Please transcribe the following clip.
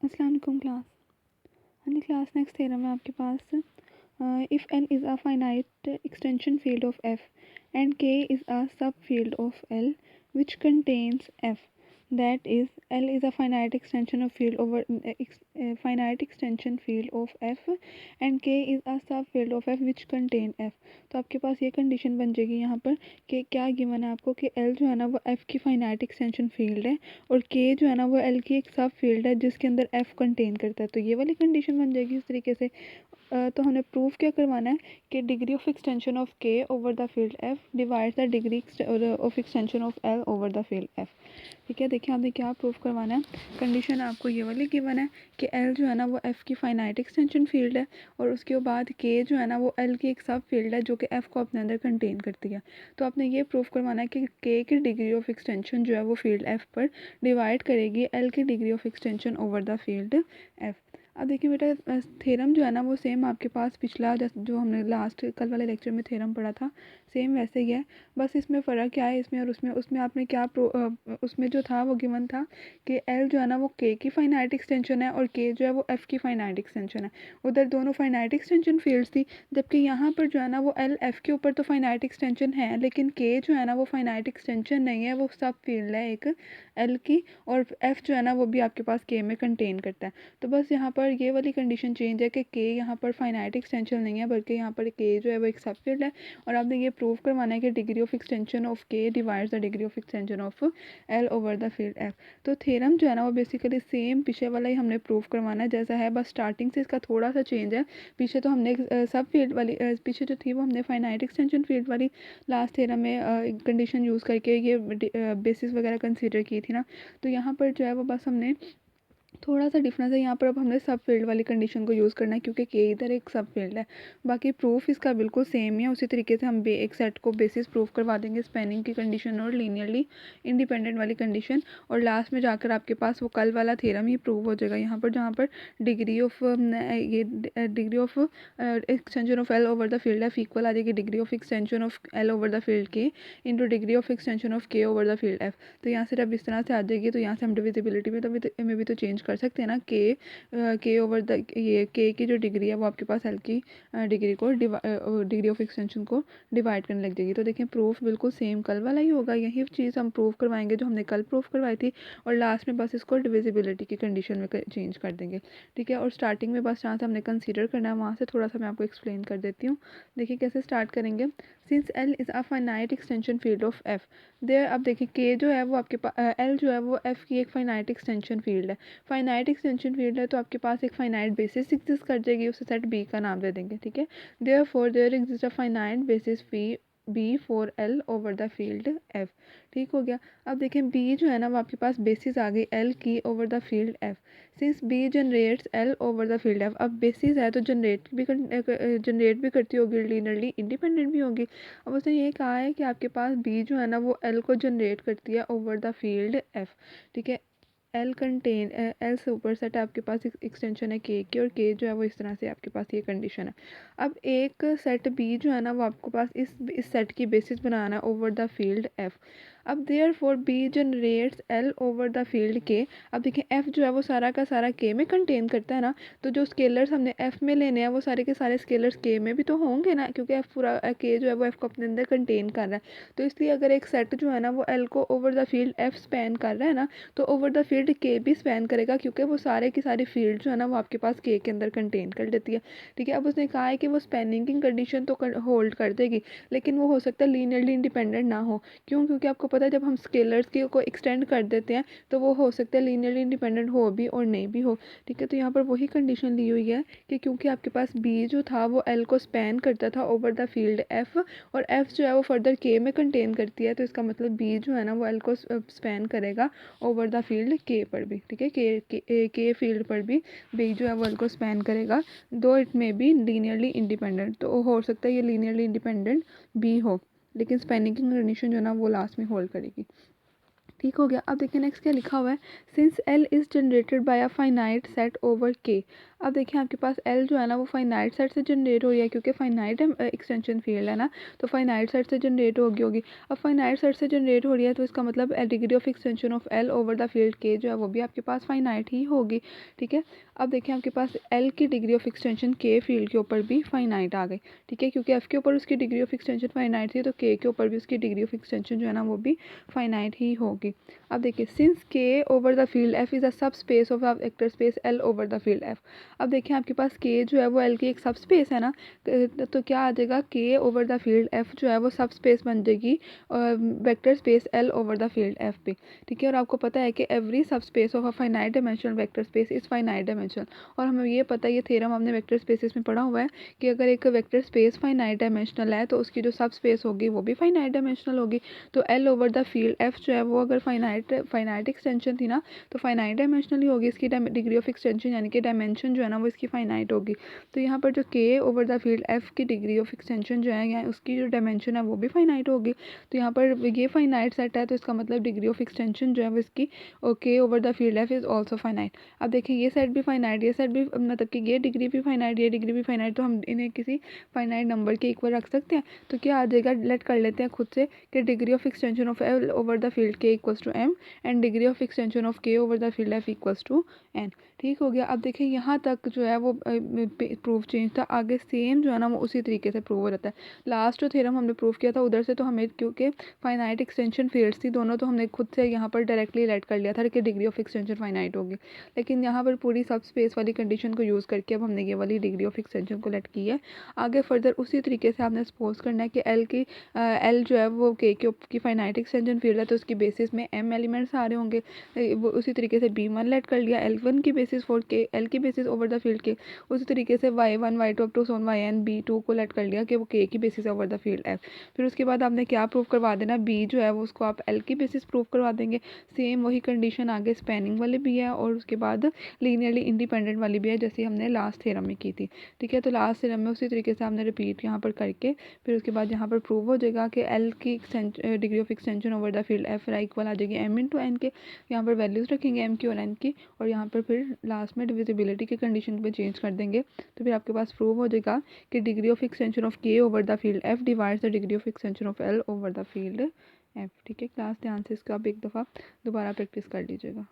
अस्सलाम वालेकुम क्लास। हाँ जी क्लास, नेक्स्ट थ्योरम है आपके पास। If L is a finite extension field of F and K is a subfield of L which contains F, that is L is a finite extension of field over finite extension field of F and K is a subfield of F which contain F। तो आपके पास ये condition बन जाएगी यहाँ पर कि क्या given है आपको कि L जो है ना वो F की फाइनाइट एक्सटेंशन फील्ड है और K जो है ना वो L की एक सब फील्ड है जिसके अंदर F कंटेन करता है। तो ये वाली कंडीशन बन जाएगी इस तरीके से। तो हमने प्रूफ क्या करवाना है कि degree of extension of K over the field F divides the degree of extension of L over the field F. ठीक है, देखिए आपने क्या प्रूफ करवाना है। कंडीशन आपको ये वाली गिवन है कि एल जो है ना वो एफ़ की फाइनाइट एक्सटेंशन फील्ड है और उसके बाद के जो है ना वो एल की एक सब फील्ड है जो कि एफ़ को अपने अंदर कंटेन करती है। तो आपने ये प्रूफ करवाना है कि के की डिग्री ऑफ एक्सटेंशन जो है वो फील्ड एफ़ पर डिवाइड करेगी एल की degree of extension over the field F. अब देखिए बेटा, थ्योरम जो है ना वो सेम आपके पास पिछला जो हमने लास्ट कल वाले लेक्चर में थ्योरम पढ़ा था सेम वैसे ही है। बस इसमें फ़र्क क्या है इसमें और उसमें उसमें आपने क्या उसमें जो था वो गिवन था कि एल जो है ना वो के की फाइनाइट एक्सटेंशन है और के जो है वो एफ़ की फाइनाइट एक्सटेंशन है। उधर दोनों फाइनाइट एक्सटेंशन फील्ड्स थी, जबकि यहाँ पर जो है ना वो एल एफ़ के ऊपर तो फाइनाइट एक्सटेंशन है लेकिन के जो है ना वो फाइनाइट एक्सटेंशन नहीं है, वो सब फील्ड है एक एल की और एफ़ जो है ना वो भी आपके पास के में कंटेन करता है। तो बस यहाँ पर ये वाली कंडीशन चेंज है कि के यहाँ पर फाइनाइट एक्सटेंशन नहीं है बल्कि यहाँ पर के जो है वो एक सब फील्ड है और आपने ये प्रूव करवाना है कि डिग्री ऑफ एक्सटेंशन ऑफ के divides the degree of extension of L over the field F. तो थ्योरम जो है ना वो बेसिकली सेम पीछे वाला ही हमने प्रूव करवाना है जैसा है, बस स्टार्टिंग से इसका थोड़ा सा चेंज है। पीछे तो हमने सब फील्ड वाली पीछे जो थी वो हमने फाइनाइट एक्सटेंशन फील्ड वाली लास्ट थ्योरम में कंडीशन यूज़ करके ये बेसिस वगैरह कंसिडर की थी ना। तो यहाँ पर जो है वो बस हमने थोड़ा सा डिफरेंस है, यहाँ पर अब हमने सब फील्ड वाली कंडीशन को यूज़ करना है क्योंकि के इधर एक सब फील्ड है। बाकी प्रूफ इसका बिल्कुल सेम ही है, उसी तरीके से हम एक सेट को बेसिस प्रूफ करवा देंगे स्पैनिंग की कंडीशन और लीनियरली इंडिपेंडेंट वाली कंडीशन और लास्ट में जाकर आपके पास वो कल वाला थ्योरम ही प्रूव हो जाएगा यहाँ पर, जहाँ पर डिग्री ऑफ ये degree of extension of L over the field F equal आ जाएगी degree of extension of L over the field K into degree of extension of K over the field F. तो यहाँ से जब इस तरह से आ जाएगी तो यहाँ से हम डिविजिबिलिटी में भी तो चेंज कर सकते हैं ना। के ओवर द ये के की जो डिग्री है वो आपके पास एल की डिग्री को डिग्री ऑफ एक्सटेंशन को डिवाइड करने लग जाएगी। तो देखें प्रूफ बिल्कुल सेम कल वाला ही होगा, यही चीज़ हम प्रूफ करवाएंगे जो हमने कल प्रूफ करवाई थी और लास्ट में बस इसको डिविजिबिलिटी की कंडीशन में चेंज कर देंगे। ठीक है, और स्टार्टिंग में बस जहाँ से हमने कंसीडर करना है वहाँ से थोड़ा सा मैं आपको एक्सप्लेन कर देती हूँ। देखिए कैसे स्टार्ट करेंगे। Since L is a finite extension field of F there, अब देखिए के जो है वो आपके पास एल जो है वो एफ की एक फाइनाइट एक्सटेंशन फील्ड है। फाइनाइट एक्सटेंशन फील्ड है तो आपके पास एक फाइनाइट बेसिस एग्जिस्ट कर जाएगी, उसे सेट बी का नाम दे देंगे। ठीक है, therefore there exist a finite basis B for L over the field F. ठीक हो गया। अब देखें बी जो है ना वो आपके पास बेसिस आ गई एल की over the field F. Since B generates L over the field F, अब बेसिस है तो जनरेट भी करती होगी, लीनियरली इंडिपेंडेंट भी होगी। अब उसने ये कहा है कि आपके पास बी जो है ना वो एल को जनरेट करती है ओवर द फील्ड एफ। ठीक है, L contain L super set आपके पास एक्सटेंशन है के की और के जो है वो इस तरह से आपके पास ये कंडीशन है। अब एक सेट बी जो है ना वो आपको पास इस सेट की बेसिस बनाना है ओवर द फील्ड एफ। अब therefore B generates L over the field K. अब देखिए एफ जो है वो सारा का सारा के में कंटेन करता है ना, तो जो स्केलर्स हमने एफ में लेने हैं वो सारे के सारे स्केलर्स के में भी तो होंगे ना, क्योंकि एफ पूरा के जो है वो एफ को अपने अंदर कंटेन कर रहा है। तो इसलिए अगर एक सेट जो है ना वो एल को over the field F span कर रहा है ना, तो ओवर द फील्ड के भी स्पैन करेगा क्योंकि वो सारे की सारी फील्ड जो है ना वो आपके पास के अंदर कंटेन कर लेती है। ठीक है, अब उसने कहा है कि वो स्पैनिंग की कंडीशन तो होल्ड कर देगी लेकिन वो हो सकता है लीनियरली इंडिपेंडेंट ना हो। क्यों? क्योंकि आपको पता है जब हम स्केलर्स की को एक्सटेंड कर देते हैं तो वो हो सकता है लीनियरली इंडिपेंडेंट हो भी और नहीं भी हो। ठीक है, तो यहाँ पर वही कंडीशन ली हुई है कि क्योंकि आपके पास बी जो था वो एल को स्पैन करता था ओवर द फील्ड एफ और एफ जो है वो फर्दर के में कंटेन करती है, तो इसका मतलब बी जो है ना वो एल को स्पैन करेगा ओवर द फील्ड के पर भी। ठीक है, के फील्ड पर भी बी जो है वो एल को स्पैन करेगा, दो इट में बी लीनियरली इंडिपेंडेंट। तो हो सकता है ये लीनियरली इंडिपेंडेंट बी हो लेकिन स्पैनिंग की कंडीशन जो है ना वो लास्ट में होल्ड करेगी। ठीक हो गया। अब देखिए नेक्स्ट क्या लिखा हुआ है, since L is generated by a finite set over के। अब देखिए आपके पास एल जो है ना वो फाइनाइट सेट से जनरेट हो रही है, क्योंकि फाइनाइट एक्सटेंशन फील्ड है ना, तो फाइनाइट सेट से जनरेट होगी। अब फाइनाइट सेट से जनरेट हो रही है तो इसका मतलब degree of extension of L over the field के जो है वो भी आपके पास फाइनाइट ही होगी। ठीक है, अब देखिए आपके पास एल की डिग्री ऑफ एक्सटेंशन के फील्ड के ऊपर भी फाइनाइट आ गई। ठीक है, क्योंकि एफ के ऊपर उसकी डिग्री ऑफ एक्सटेंशन फाइनाइट थी, तो के ऊपर भी उसकी डिग्री ऑफ एक्सटेंशन जो है ना वो भी फाइनाइट ही होगी। अब देखिए since K over the field F is a subspace of vector space L over the field F. अब देखिए आपके पास के जो है वो एल की एक सब स्पेस है ना, तो क्या आ जाएगा, के ओवर द फील्ड एफ जो है वो सब स्पेस बन जाएगी vector space L over the field F पे। ठीक है, और आपको पता है कि एवरी सब space of a finite dimensional vector space is finite dimensional. और हमें ये पता है, ये थ्योरम हमने वेक्टर स्पेसिस में पढ़ा हुआ है कि अगर एक वेक्टर स्पेस फाइनाइट डायमेंशनल है तो उसकी जो सब स्पेस होगी वो भी फाइनाइट डायमेंशनल होगी। तो L over the field F जो है वो अगर फाइनाइट एक्सटेंशन थी ना, तो फाइनाइट डायमेंशनल ही होगी। इसकी डिग्री ऑफ एक्सटेंशन यानी कि डायमेंशन जो है ना वो इसकी फाइनाइट होगी। तो यहाँ पर जो के ओवर द फील्ड एफ की डिग्री ऑफ एक्सटेंशन जो है, या उसकी जो डायमेंशन है वो भी फाइनाइट होगी। तो यहाँ पर ये फाइनाइट सेट है, तो इसका मतलब डिग्री ऑफ एक्सटेंशन जो है वो इसकी के over the field F is also finite. अब देखिए ये सेट भी फाइनाइट, ये सेट भी मतलब कि ये डिग्री भी फाइनाइट, ये डिग्री भी फाइनाइट, तो हम इन्हें किसी फाइनाइट नंबर के इक्वल रख सकते हैं। तो क्या आ जाएगा, लेट कर लेते हैं खुद से कि degree of extension of L over the field K equals to M and degree of extension of K over the field F equals to N. ठीक हो गया। अब देखिए यहाँ तक जो है वो प्रूफ चेंज था, आगे सेम जो है ना वो उसी तरीके से प्रूव हो जाता है। लास्ट जो थ्योरम हमने प्रूव किया था उधर से तो हमें, क्योंकि फाइनाइट एक्सटेंशन फील्ड्स थी दोनों, तो हमने खुद से यहाँ पर डायरेक्टली लेट कर लिया था कि डिग्री ऑफ एक्सटेंशन फाइनाइट होगी। लेकिन यहाँ पर पूरी सब स्पेस वाली कंडीशन को यूज़ करके अब हमने ये वाली डिग्री ऑफ एक्सटेंशन को लेट की है। आगे फर्दर उसी तरीके से आपने सपोज करना है कि एल जो है वो के की फाइनाइट एक्सटेंशन फील्ड है, तो उसकी बेसिस में एम एलिमेंट्स आ रहे होंगे। वो उसी तरीके से बी वन लेट कर लिया, एल वन की बेसिस फॉर के, एल की basis over the field K. उसी तरीके से Y one Y two up to son Y N B two को लेट कर लिया कि वो के की basis over the field F. फिर उसके बाद आपने क्या प्रूव करवा देना, बी जो है वो उसको आप एल की बेसिस प्रूव करवा देंगे। सेम वही कंडीशन आगे स्पैनिंग वाली भी है और उसके बाद लीनियरली इंडिपेंडेंट वाली भी है, जैसे हमने लास्ट थ्योरम में की थी। ठीक है, तो लास्ट थ्योरम में उसी तरीके से हमने रिपीट यहाँ पर करके फिर उसके बाद यहाँ पर प्रूव हो जाएगा कि एल की degree of extension over the field F equal आ जाएगी एम इंटू एन के। यहाँ पर वैल्यूज़ रखेंगे एम की और एन की, और यहाँ पर फिर लास्ट में डिविजिबिलिटी की कंडीशन पे चेंज कर देंगे। तो फिर आपके पास प्रूव हो जाएगा कि degree of extension of K over the field F divides the degree of extension of L over the field F. ठीक है, क्लास ध्यान से इसका आप एक दफ़ा दोबारा प्रैक्टिस कर लीजिएगा।